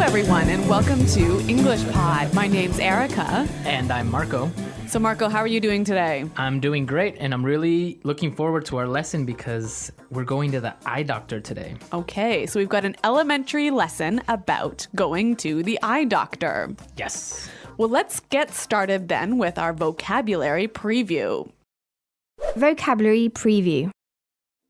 everyone, and welcome to EnglishPod. My name's Erica. And I'm Marco. So, Marco, how are you doing today? I'm doing great, and I'm really looking forward to our lesson because we're going to the eye doctor today. Okay, so we've got an elementary lesson about going to the eye doctor. Yes. Well, let's get started then with our vocabulary preview. Vocabulary preview.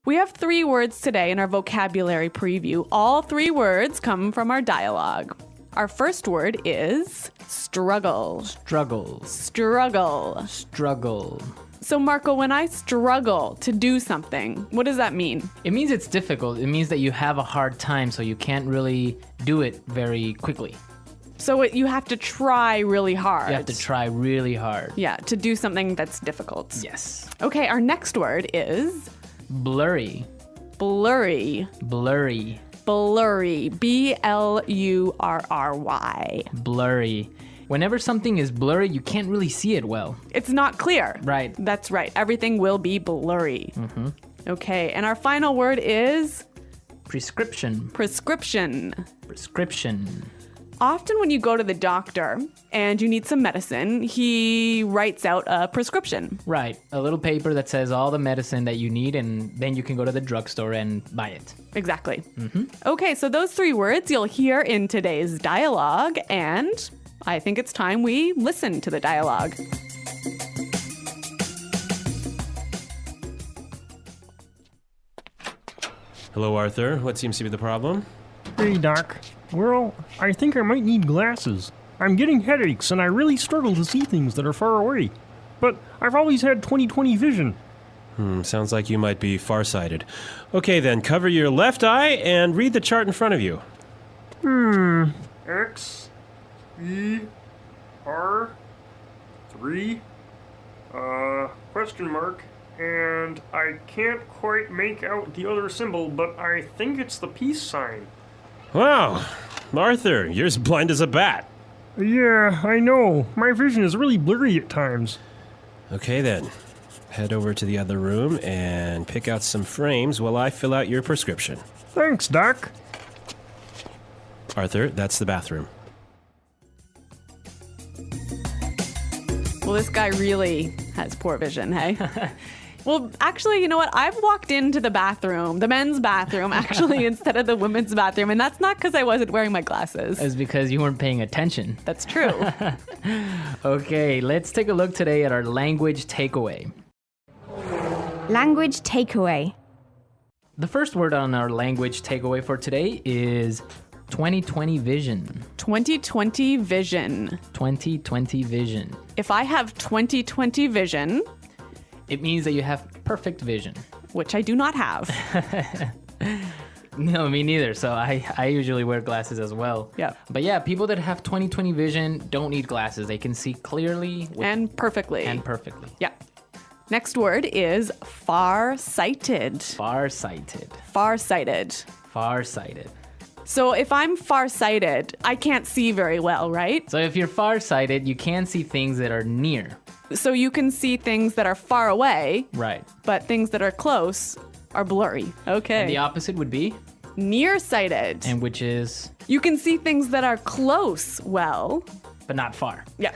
We have 3 words today in our vocabulary preview. All 3 words come from our dialogue. Our first word is struggle. Struggles. Struggle. Struggle. So, Marco, when I struggle to do something, what does that mean? It means it's difficult. It means that you have a hard time, so you can't really do it very quickly. So you have to try really hard. You have to try really hard. Yeah, to do something that's difficult. Yes. Okay, our next word is Blurry. blurry. Blurry. Blurry. B-L-U-R-R-Y. Blurry. Whenever something is blurry, you can't really see it well. It's not clear. Right. That's right. Everything will be blurry. Okay, and our final word is Prescription. prescription. Prescription. Often when you go to the doctor and you need some medicine, he writes out a prescription. Right. A little paper that says all the medicine that you need, and then you can go to the drugstore and buy it. Exactly. Okay, so those 3 words you'll hear in today's dialogue, and I think it's time we listen to the dialogue. Hello, Arthur. What seems to be the problem? Hey, Doc. Well, I think I might need glasses. I'm getting headaches, and I really struggle to see things that are far away. But I've always had 20/20 vision. Sounds like you might be farsighted. Okay, then, cover your left eye and read the chart in front of you. X, E, R, 3, question mark, and I can't quite make out the other symbol, but I think it's the peace sign. Wow, Arthur, you're as blind as a bat. Yeah, I know. My vision is really blurry at times. Okay, then. Head over to the other room and pick out some frames while I fill out your prescription. Thanks, Doc. Arthur, that's the bathroom. Well, this guy really has poor vision, hey? Well, actually, you know what? I've walked into the bathroom, the men's bathroom, actually, instead of the women's bathroom, and that's not because I wasn't wearing my glasses. It's because you weren't paying attention. That's true. Okay, let's take a look today at our language takeaway. Language takeaway. The first word on our language takeaway for today is 20/20 vision. 20/20 vision. 20/20 vision. If I have 20/20 vision, It means that you have perfect vision. which I do not have. No, me neither. So I usually wear glasses as well. Yeah. But yeah, people that have 20/20 vision don't need glasses. They can see clearly And perfectly. and perfectly. Yeah. Next word is farsighted. Farsighted. Farsighted. Farsighted. So if I'm farsighted, I can't see very well, right? So if you're farsighted, you can see things that are near. So you can see things that are far away, Right. but things that are close are blurry. Okay. And the opposite would be, Nearsighted. and which is, You can see things that are close well. but not far. Yeah.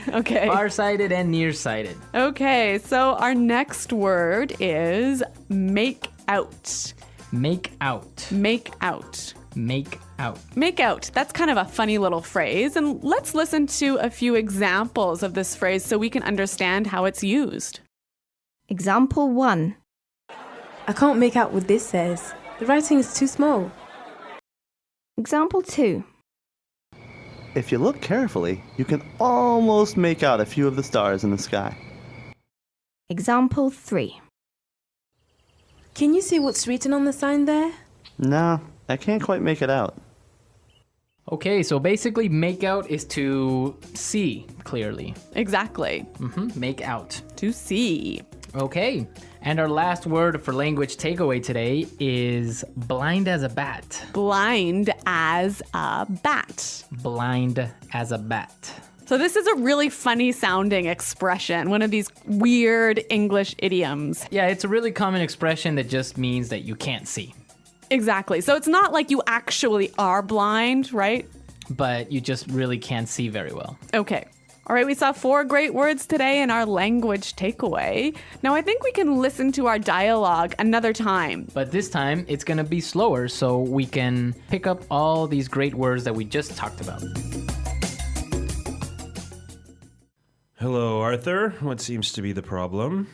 Okay. Farsighted and nearsighted. Okay, so our next word is make out. Make out. Make out. Make out. Make out. That's kind of a funny little phrase. And let's listen to a few examples of this phrase so we can understand how it's used. Example 1. I can't make out what this says. The writing is too small. Example 2. If you look carefully, you can almost make out a few of the stars in the sky. Example 3. Can you see what's written on the sign there? No, I can't quite make it out. Okay, so basically make out is to see clearly. Exactly. Make out. To see. Okay, and our last word for language takeaway today is blind as a bat. Blind as a bat. Blind as a bat. So this is a really funny sounding expression, one of these weird English idioms. Yeah, it's a really common expression that just means that you can't see. Exactly. So it's not like you actually are blind, right? But you just really can't see very well. Okay. All right, we saw 4 great words today in our language takeaway. Now I think we can listen to our dialogue another time. But this time, it's going to be slower so we can pick up all these great words that we just talked about. Hello, Arthur. What seems to be the problem?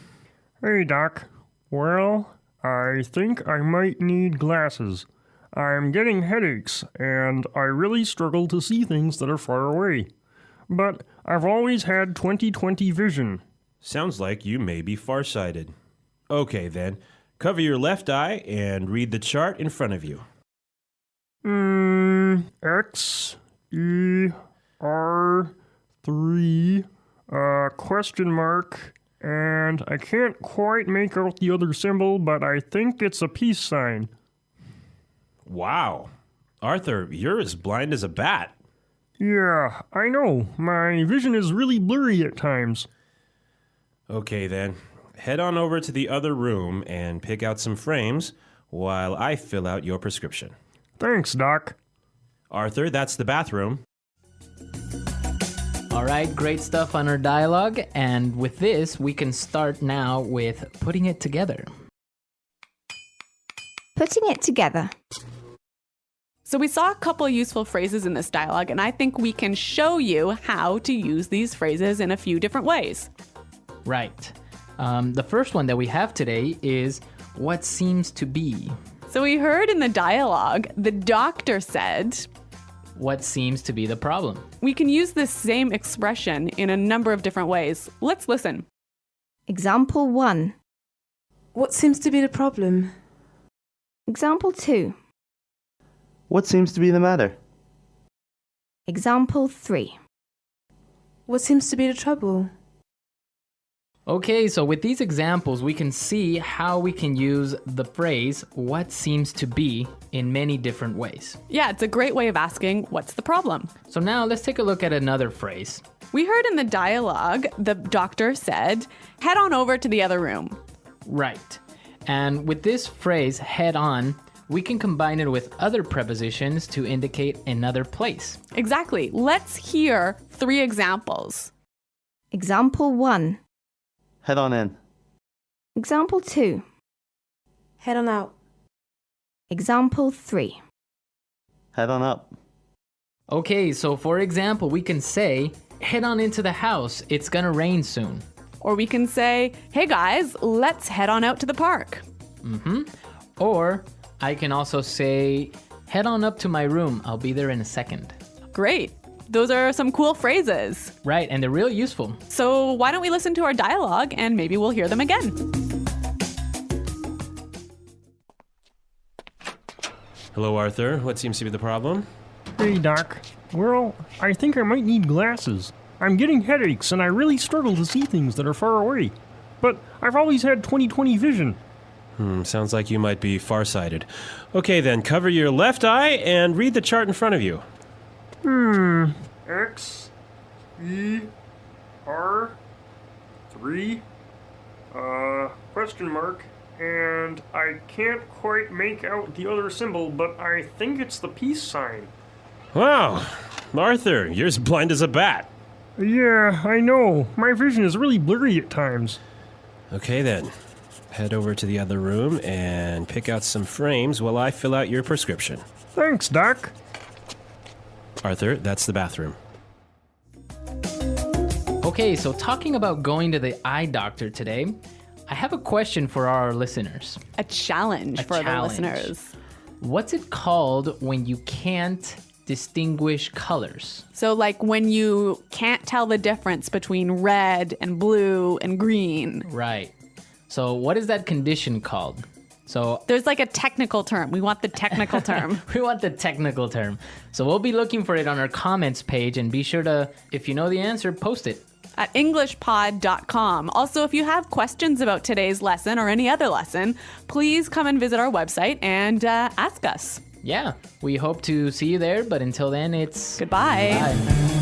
Hey, Doc. Well, I think I might need glasses. I'm getting headaches, and I really struggle to see things that are far away. But I've always had 20/20 vision. Sounds like you may be farsighted. Okay, then. Cover your left eye and read the chart in front of you. X, E, R, 3, question mark, and I can't quite make out the other symbol, but I think it's a peace sign. Wow. Arthur, you're as blind as a bat. Yeah, I know. My vision is really blurry at times. Okay, then. Head on over to the other room and pick out some frames while I fill out your prescription. Thanks, Doc. Arthur, that's the bathroom. All right, great stuff on our dialogue. And with this, we can start now with putting it together. Putting it together. So we saw a couple useful phrases in this dialogue, and I think we can show you how to use these phrases in a few different ways. Right. The first one that we have today is what seems to be. So we heard in the dialogue, the doctor said, What seems to be the problem? we can use this same expression in a number of different ways. Let's listen. Example 1. What seems to be the problem? Example 2. What seems to be the matter? Example 3. What seems to be the trouble? Okay, so with these examples, we can see how we can use the phrase what seems to be in many different ways. Yeah, it's a great way of asking, what's the problem? So now let's take a look at another phrase. We heard in the dialogue, the doctor said, head on over to the other room. Right. And with this phrase, head on, we can combine it with other prepositions to indicate another place. Exactly. Let's hear 3 examples. Example 1. Head on in. Example 2. Head on out. Example 3. Head on up. Okay, so for example, we can say, head on into the house, it's gonna rain soon. Or we can say, hey guys, let's head on out to the park. Or I can also say, head on up to my room, I'll be there in a second. Great. Those are some cool phrases. Right, and they're real useful. So why don't we listen to our dialogue and maybe we'll hear them again. Hello, Arthur. What seems to be the problem? Hey, Doc. Well, I think I might need glasses. I'm getting headaches, and I really struggle to see things that are far away. But I've always had 20/20 vision. Sounds like you might be farsighted. Okay, then. Cover your left eye and read the chart in front of you. X, E, R, 3, question mark, and I can't quite make out the other symbol, but I think it's the peace sign. Wow. Arthur, you're as blind as a bat. Yeah, I know. My vision is really blurry at times. Okay, then. Head over to the other room and pick out some frames while I fill out your prescription. Thanks, Doc. Arthur, that's the bathroom. Okay, so talking about going to the eye doctor today, I have a question for our listeners. A challenge for challenge. the listeners. What's it called when you can't distinguish colors? So like when you can't tell the difference between red and blue and green. Right. So what is that condition called? So There's like a technical term. We want the technical term. we want the technical term. So we'll be looking for it on our comments page, and be sure to, if you know the answer, post it. At EnglishPod.com. Also, if you have questions about today's lesson or any other lesson, please come and visit our website and ask us. Yeah, we hope to see you there, but until then, it's Goodbye. Bye.